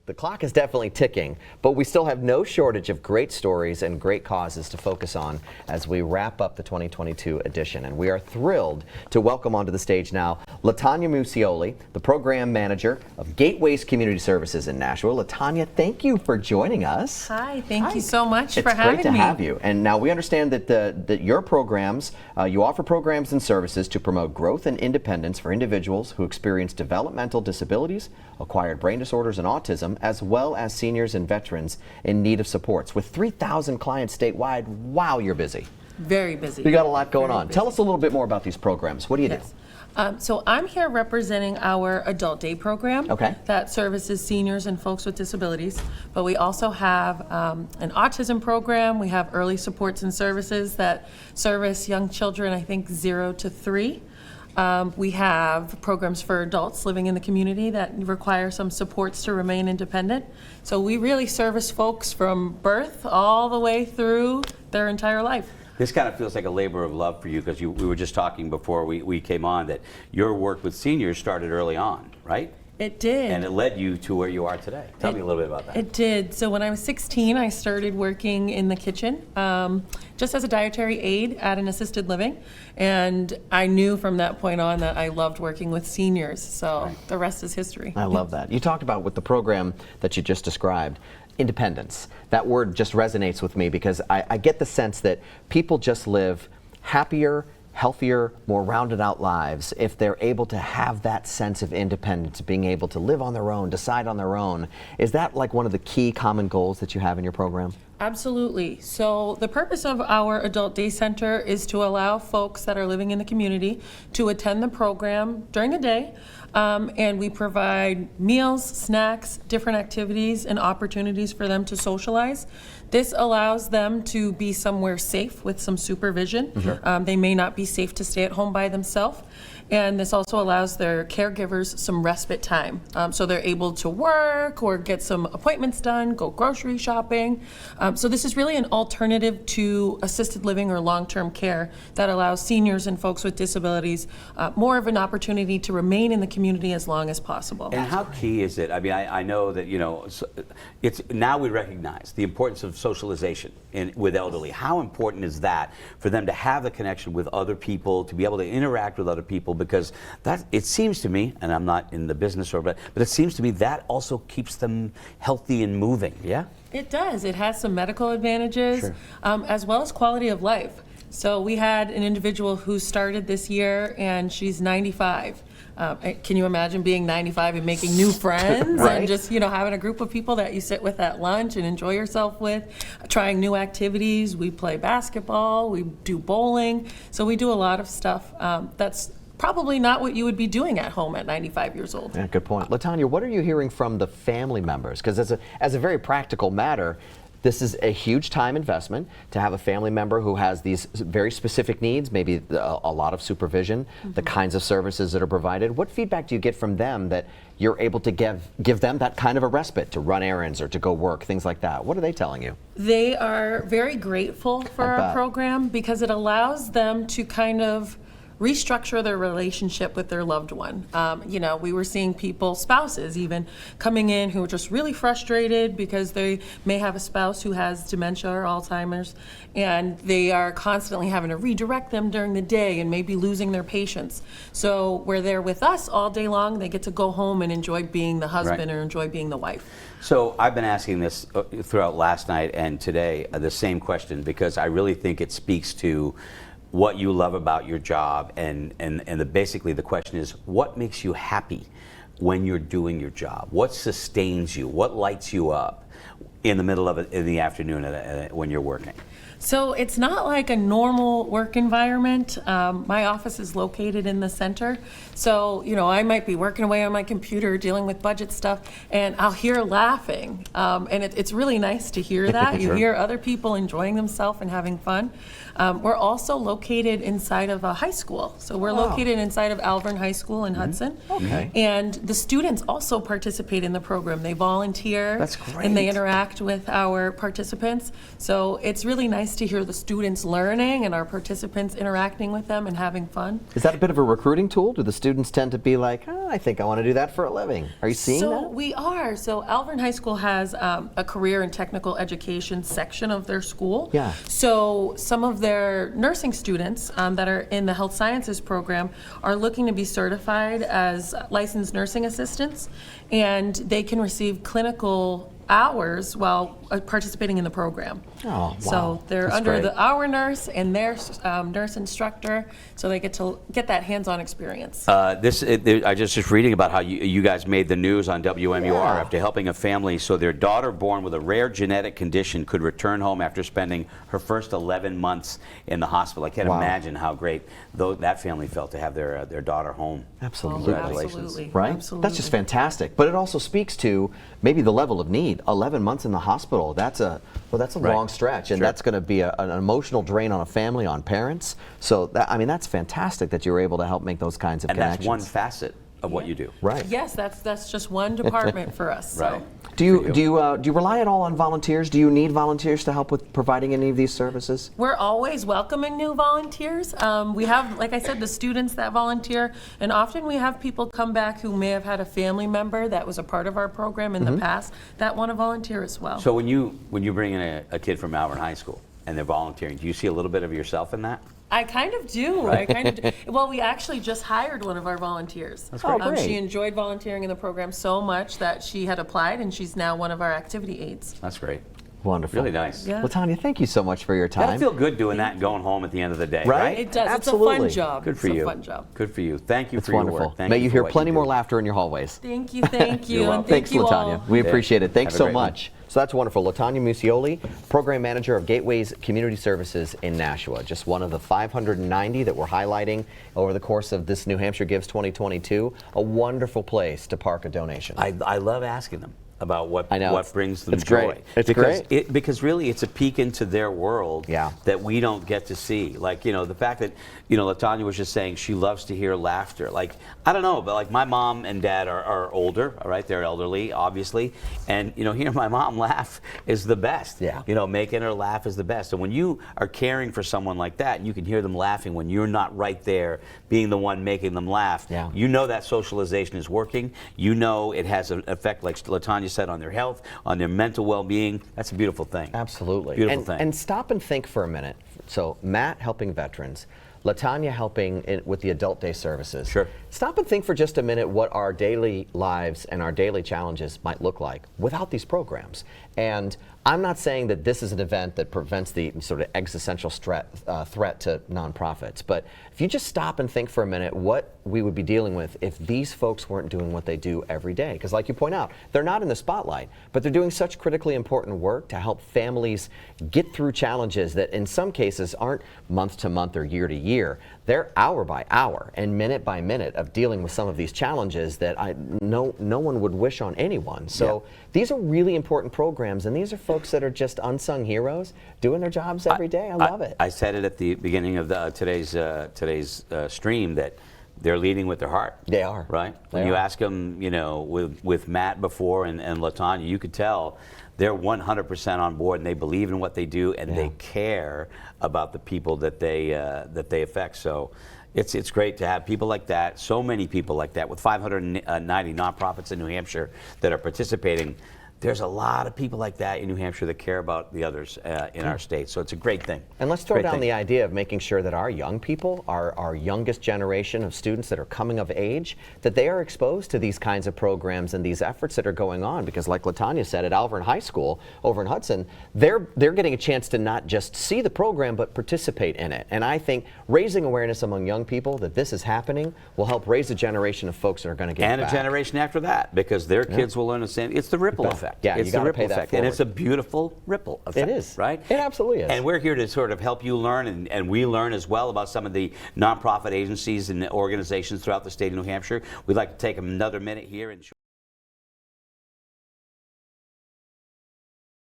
The clock is definitely ticking, but we still have no shortage of great stories and great causes to focus on as we wrap up the 2022 edition. And we are thrilled to welcome onto the stage now Latonya Muccioli, the program manager of Gateways Community Services in Nashua. Latonya, thank you for joining us. Hi, thank you so much for having me. It's great to have you. And now we understand that your programs, you offer programs and services to promote growth and independence for individuals who experience developmental disabilities, acquired brain disorders, and autism, as well as seniors and veterans in need of supports. With 3,000 clients statewide, wow, you're busy. Very busy. You got a lot going on. Tell us a little bit more about these programs. What do you do? So I'm here representing our adult day program that services seniors and folks with disabilities. But we also have an autism program. We have early supports and services that service young children, I think 0 to 3. We have programs for adults living in the community that require some supports to remain independent. So we really service folks from birth all the way through their entire life. This kind of feels like a labor of love for you, because we were just talking before we came on that your work with seniors started early on, right? It did. And it led you to where you are today. Tell me a little bit about that. It did. So when I was 16, I started working in the kitchen just as a dietary aide at an assisted living. And I knew from that point on that I loved working with seniors. So the rest is history. I love that. You talked about with the program that you just described, independence. That word just resonates with me because I get the sense that people just live happier, healthier, more rounded out lives if they're able to have that sense of independence, being able to live on their own, decide on their own. Is that like one of the key common goals that you have in your program? Absolutely. So the purpose of our Adult Day Center is to allow folks that are living in the community to attend the program during the day. And we provide meals, snacks, different activities, and opportunities for them to socialize. This allows them to be somewhere safe with some supervision. They may not be safe to stay at home by themselves. And this also allows their caregivers some respite time. So they're able to work or get some appointments done, go grocery shopping. So this is really an alternative to assisted living or long-term care that allows seniors and folks with disabilities more of an opportunity to remain in the community as long as possible. And how key is it? I mean, I know that, you know, it's now we recognize the importance of socialization with elderly. How important is that for them to have the connection with other people, to be able to interact with other people? Because that, it seems to me, and I'm not in the business, but it seems to me that also keeps them healthy and moving. Yeah? It does. It has some medical advantages, as well as quality of life. So we had an individual who started this year, and she's 95. Can you imagine being 95 and making new friends and just, you know, having a group of people that you sit with at lunch and enjoy yourself with, trying new activities. We play basketball, we do bowling. So we do a lot of stuff that's probably not what you would be doing at home at 95 years old. Yeah, good point. Latonya, what are you hearing from the family members? Because as a very practical matter, this is a huge time investment to have a family member who has these very specific needs, maybe a lot of supervision, the kinds of services that are provided. What feedback do you get from them that you're able to give them that kind of a respite to run errands or to go work, things like that? What are they telling you? They are very grateful for our program because it allows them to kind of restructure their relationship with their loved one. You know, we were seeing people, spouses even, coming in who were just really frustrated because they may have a spouse who has dementia or Alzheimer's, and they are constantly having to redirect them during the day and maybe losing their patience. So where they're with us all day long, they get to go home and enjoy being the husband or enjoy being the wife. So I've been asking this throughout last night and today, the same question, because I really think it speaks to what you love about your job, and basically the question is, what makes you happy when you're doing your job? What sustains you? What lights you up in the middle of it in the afternoon when you're working? So it's not like a normal work environment. My office is located in the center. So, you know, I might be working away on my computer dealing with budget stuff, and I'll hear laughing. And it's really nice to hear that. You hear other people enjoying themselves and having fun. We're also located inside of a high school. So we're located inside of Alvern High School in Hudson. And the students also participate in the program. They volunteer. That's great. And they interact interact with our participants. So it's really nice to hear the students learning and our participants interacting with them and having fun. Is that a bit of a recruiting tool? Do the students tend to be like, oh, I think I want to do that for a living? Are you seeing So that? we are. So Alvern High School has a career and technical education section of their school. Yeah. So some of their nursing students that are in the health sciences program are looking to be certified as licensed nursing assistants, and they can receive clinical hours while participating in the program. Oh, wow. So they're That's under great. our nurse and their nurse instructor, so they get to get that hands-on experience. I just reading about how you guys made the news on WMUR Yeah. after helping a family so their daughter born with a rare genetic condition could return home after spending her first 11 months in the hospital. I can't Wow. imagine how great that family felt to have their daughter home. Absolutely. Congratulations. Absolutely. Right? Absolutely. That's just fantastic. But it also speaks to maybe the level of need. 11 months in the hospital, that's a Right. long stretch, and Sure. that's going to be an emotional drain on a family, on parents. So, that's fantastic that you were able to help make those kinds of And connections. that's one facet of what you do. Right. Yes, that's just one department for us. So. Right. Do you rely at all on volunteers? Do you need volunteers to help with providing any of these services? We're always welcoming new volunteers. We have, like I said, the students that volunteer, and often we have people come back who may have had a family member that was a part of our program in the past that want to volunteer as well. So when you bring in a kid from Alvern High School and they're volunteering, do you see a little bit of yourself in that? I kind of do. I kind of do. Well, we actually just hired one of our volunteers. That's great. Oh, great. She enjoyed volunteering in the program so much that she had applied, and she's now one of our activity aides. That's great. Wonderful. Really nice. Yeah. Latonya, thank you so much for your Gotta time. feel good doing that and going home at the end of the day, Right? right? It does. Absolutely. It's a fun job. Good for it's you. a fun job. Good for you. Thank you It's for your wonderful. work. Thank May you you for hear what plenty you more do. laughter in your hallways. Thank you, thank you, You're and welcome. thank Thanks, you Latonya. all. We Yeah. appreciate it. Thanks Have a so great one. much. So that's wonderful. Latonya Muccioli, Program Manager of Gateways Community Services in Nashua. Just one of the 590 that we're highlighting over the course of this New Hampshire Gives 2022. A wonderful place to park a donation. I love asking them about what I know. what brings them It's joy. great. It's because great. Because really it's a peek into their world Yeah. that we don't get to see. Like, the fact that, Latonya was just saying she loves to hear laughter. Like, I don't know, but like my mom and dad are older, all right? They're elderly, obviously. And, hearing my mom laugh is the best. Yeah. Making her laugh is the best. And when you are caring for someone like that, and you can hear them laughing when you're not right there being the one making them laugh, Yeah. that socialization is working. It has an effect, like Latonya said, on their health, on their mental well-being. That's a beautiful thing. Absolutely. Beautiful thing. And stop and think for a minute. So Matt helping veterans, Latonya helping with the adult day services. Sure. Stop and think for just a minute what our daily lives and our daily challenges might look like without these programs. And I'm not saying that this is an event that prevents the sort of existential threat to nonprofits, but if you just stop and think for a minute what we would be dealing with if these folks weren't doing what they do every day. Because like you point out, they're not in the spotlight, but they're doing such critically important work to help families get through challenges that in some cases aren't month to month or year to year. They're hour by hour and minute by minute of dealing with some of these challenges that no one would wish on anyone. So these are really important programs, and these are folks that are just unsung heroes doing their jobs every day. I love it. I said it at the beginning of today's stream that they're leading with their heart. They are. Right? They When you are. ask them, with Matt before and Latonya, you could tell they're 100% on board and they believe in what they do and they care about the people that they affect. So it's great to have people like that, so many people like that, with 590 nonprofits in New Hampshire that are participating. There's a lot of people like that in New Hampshire that care about the others in our state. So it's a great thing. And let's throw Great down thing. the idea of making sure that our young people, our youngest generation of students that are coming of age, that they are exposed to these kinds of programs and these efforts that are going on. Because like Latonya said, at Alvern High School over in Hudson, they're getting a chance to not just see the program, but participate in it. And I think raising awareness among young people that this is happening will help raise a generation of folks that are going to get And back. a generation after that, because their kids will learn the same. It's the ripple effect. Yeah, you it's the gotta ripple pay that effect, and it's a forward. beautiful ripple effect. It is. Right? It absolutely is. And we're here to sort of help you learn, and we learn as well about some of the nonprofit agencies and organizations throughout the state of New Hampshire. We'd like to take another minute here and